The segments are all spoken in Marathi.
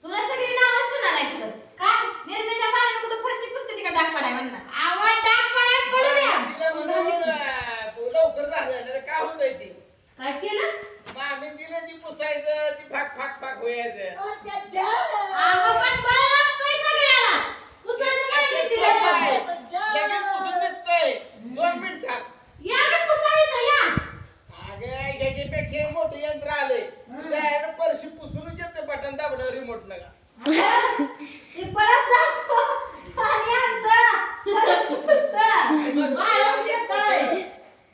तुला सगळी नावच ठेवणार आहे तुला का निर्मलच्या पाण्याने कुठं फरशी पुसते का डाग पडाय म्हणणार आवाज डाग पडाय पडू द्या तिला म्हणून तू लवकर झालं नाही काय होतंय ते काय केलं मामी दिले ती पुसायचं ती फाक फाक फाक व्हायचं अगं पण बळ लागतोय सगळ्याला पुसायचं काय दिलं लगेच पुसून निघतंय 2 मिनिटात या रे पुसायचं या अगं ह्याच्यापेक्षा मोठं यंत्र आलंय डायरेक्ट फरशी पुसूनच येतं बटन दाबलं रिमोट नका ते पडत जातो पाणी आणतं फरशी पुसतं बाहेर येतंय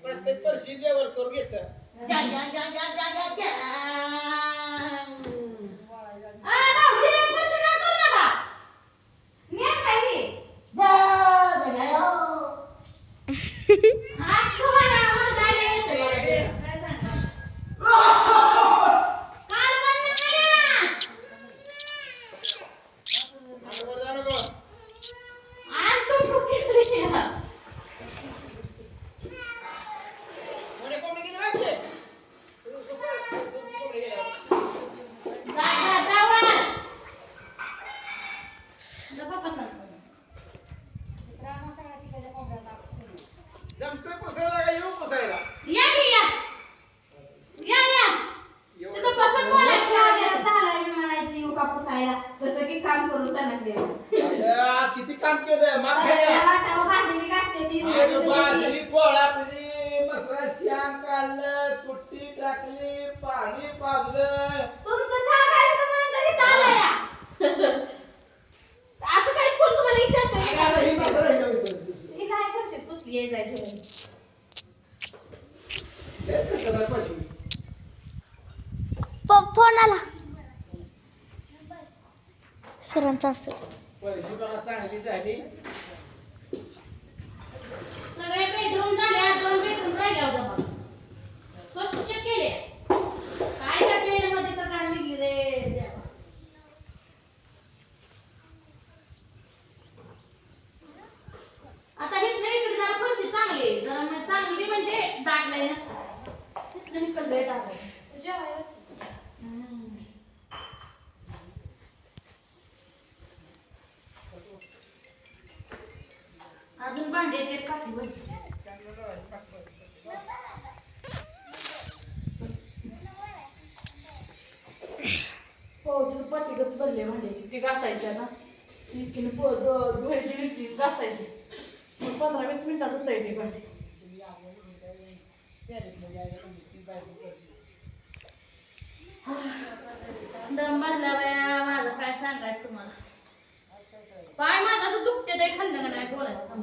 प्रत्येक फरशी लेवल करून येतं जा जा जा जा जा जा जा आ राहू दे फरशी का करू नका नीट खाई हात ठेवा ना आम्हाला जायला येतं काय सांगा काल बंद करा वर जा नको आण तू फुकली कोणी कोणी किती वाजले जा जा जा वर जा पप्पा सांग जमतं पुसायला का येऊ पुसायला या की या या या तिथं पसंत बोलायचं वगैरे धारावी म्हणायचं येऊ का पुसायला जसं की काम करून टाकले आज किती काम केलंय माग घ्या भांडी मी घासते ती बाजरी गोळा केली मसरा शान काढलं पुट्टी टाकली पाणी पाजलं तुमचं सांगायचं म्हणून तरी चाललंय असं काही कोण तुम्हाला विचारतंय का ही मात्र राहिलं ही काय करशील पुसली ये जाय ठेवून फोन आला सरांचा असेल पैसे बघा चांगली झाली सगळे बेडरूम झाले 2 बेडरूम राहिले होते बघ स्वच्छ केले काय त्या बेड मध्ये तर काय निघली रे देवा आता इकडे जरा फरशी चांगली जरा म्हणजे चांगली म्हणजे डाग नाही नसतं इकडे लय डाग आहे अजून भांड्याची पाठी बनते पाठीगच भरले भांड्याची ती घासायची आता इतकीने धुवायची इतकी घासायची मग 15-20 मिनिटात होता येते भांडी दम भरला बाया माझं काय सांगायचं तुम्हाला पाय माझं असं दुखते ते खाल्लं का नाही बोलायचं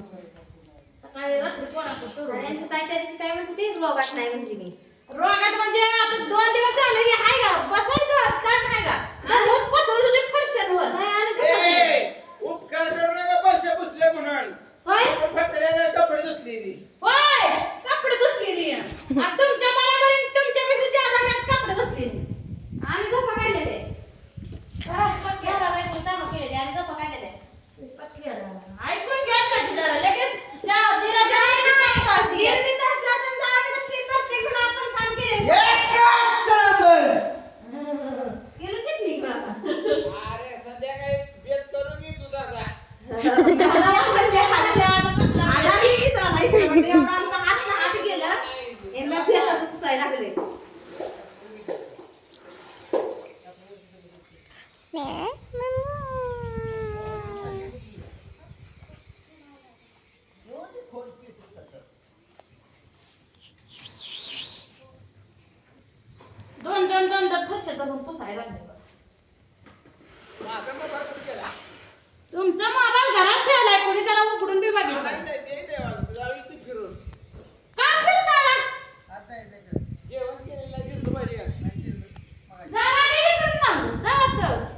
सकाळी रात्री कोणाकडे काय त्या दिवशी काय म्हणते ती रोगाट नाही म्हणजे मी रोगाट म्हणजे आता 2 दिवस झाले की हाय का बसायचं काम नाही का रोज बसवलं तुझे फरशांवर उपकार करू नका बसल्या बसल्या म्हणून होय फकड्याने कपडे धुतली होय कपडे धुतलेली आणि तुमच्या बरोबर तुमच्यापेक्षा जादा मी कपडे धुतलेली आम्ही झोपा काढले ते काम केले आम्ही झोपा काढले ते ऐकून घ्यायचं जरा लगेच त्या तिला जायचं काम करते गिरणीत असला तर आम्ही तसली प्रत्येक जण आपण काम केले केलं चिकनी का अरे संध्याकाळी बेत करू की तुझा जा हात गेलं यांना फेकाचं सुसायला लागले दोन फरशा धरून पुसायला लागले तुमचा मोबाईल घरात ठेवलाय कोणी त्याला उघडून बी बघितलं फिरून काम फिरताय जेवण केलेलं दिसतो पाहिजे जावा रे इकडून मग जावा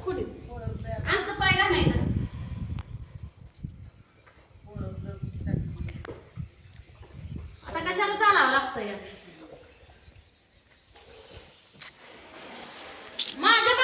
कुठे आमचं पाय घालायचं आता कशाला चालावं लागतं या माझ्या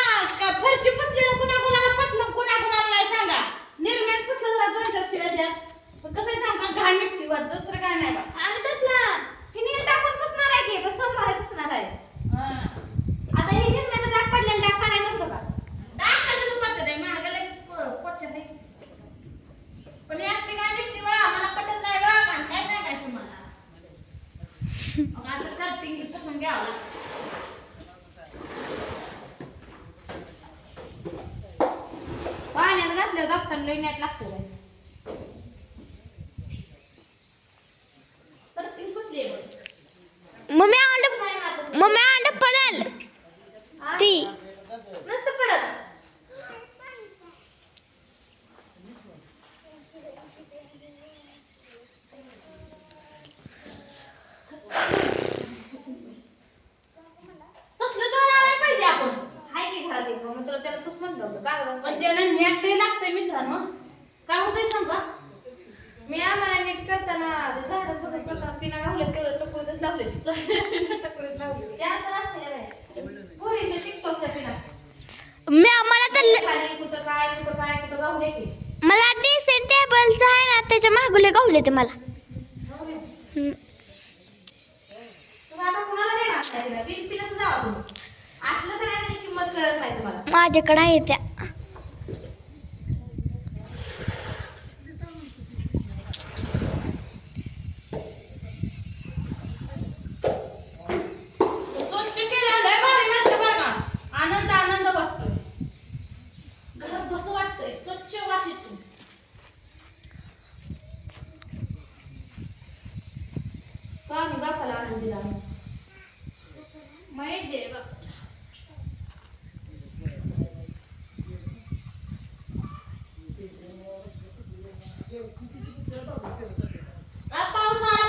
करताना लई नेट लागतं रे. तर ती पुसली आहे बघ. मम्मी अंड पडेल ती नसतं पडत. तसलं दोन आणायला पाहिजे आपण. हाय की घरात एक मग तुला त्याला पुस म्हणलं होतं का गं? पण त्याला नेट लई लागतंय मित्रांनो. काय होतंय सांग का? मी आम्हाला नीट करताना ते झाडं सगळं करताना पिना घावले तेवढं टकुळीतच लावले. टकुळीत लावले. चार तर असते का नाही? पोरींच्या टिकटॉकच्या पिना. मला तर खाली कुठं काय गावले की. मला ड्रेसिंग टेबलचं आहे ना त्याच्या मागुले गावले ते मला. तुम्ही आता कुणाला देणार नाही तिला? बिन पिनच जावा तुम्ही. असलं तर नाही त्याची किंमत कळत नाही तुम्हाला. माझ्याकडे आहे त्या. स्वच्छ केलं लय भारी वाटतं बरं का. आनंद वाटतोय. घरात बसं वाटतंय. स्वच्छ वास येतो. आम्ही बापाला आनंद दिला. महेश आहे बापाला.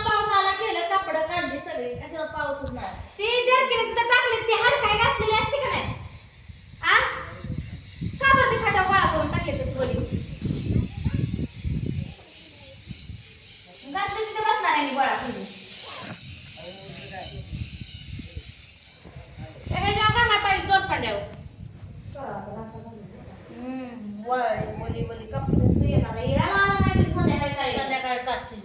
पाऊस आला केलं कपडे काढली सगळी. कशाला पाऊसच नाही. ते जर्किन तिथं टाकले ते हाड काय घातलेली असते का नाही? आ का बरं ते फाटा गोळा करून टाकले तशी वली घातले तिथे बसणार आहे गोळा केली. दोन पांड्यावर वली कपडे येणार संध्याकाळी काढची.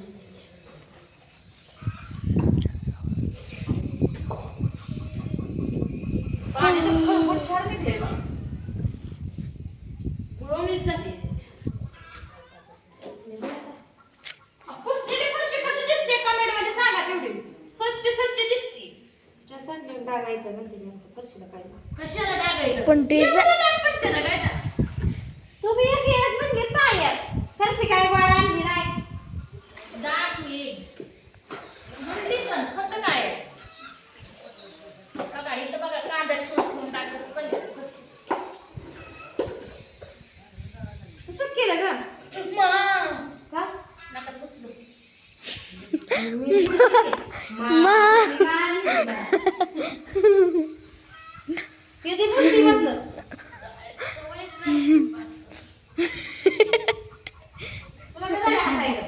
पाणी तर खळखळ छान निघले बा. उडवणीच झाली. पुसलेली फरशी कशी दिसते कमेंट मध्ये सांगा तेवढी. स्वच्छ दिसते. त्या संध्याकाळी डागायचं म्हणते नेमकं फरशीला काय कशाला डागायचं? पण ते तुम्ही एक दिवस म्हणले तायर फरशी काय गोळा आणली नाही. डाग येईल म्हणली पण खत काय बघा इथं बघा कांदा ठेवून टाकायचं पहिले. कसं केलं का? का नका बसलो. किती बुद्धी बदलस. तुला कसं आहे हातायला?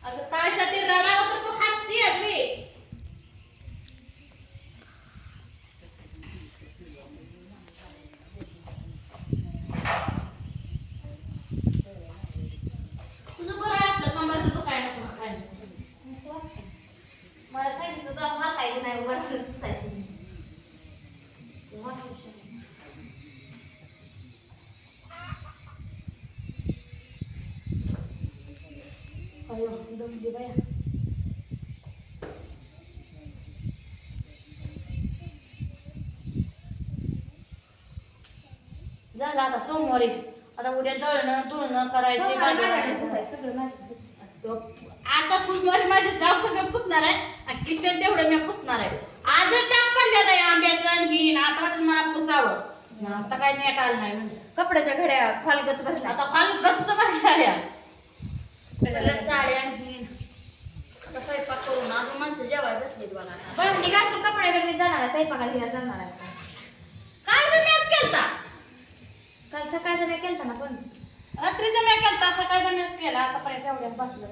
अगं ताईसाठी रडावं तर तू हसतीयस मी. तुझं बरं आहे आपलं कमर तू काय नको काय मला सांगितलं तर असं वाकायचं नाही वरच पुसायचं नाही. झालं आता सोमवारी. आता उद्या दळणं करायचे. आता सोमवारी माझे जाव सगळं पुसणार आहे आणि किचन तेवढं मी पुसणार आहे. आजच टाक पडल्यात आहे आंब्याचं आणि ही आता वाटलं मला पुसावं. आता काय नेट आलं नाही म्हणजे कपड्याच्या घड्या फालगच भरल्या. आता फालगच भरल्या साड्या आणि आता स्वयंपाक करून अजून माणसं जेवायला बसली बघा. भांडी घासून कपड्याकडे मी जाणार आहे. स्वयंपाकाला जाणार आहे. काय मॅच केलता? काल सकाळचा मी केलता ना पण रात्रीचा मी केलता. सकाळचा मॅच केला. आतापर्यंत एवढ्यात बसलं.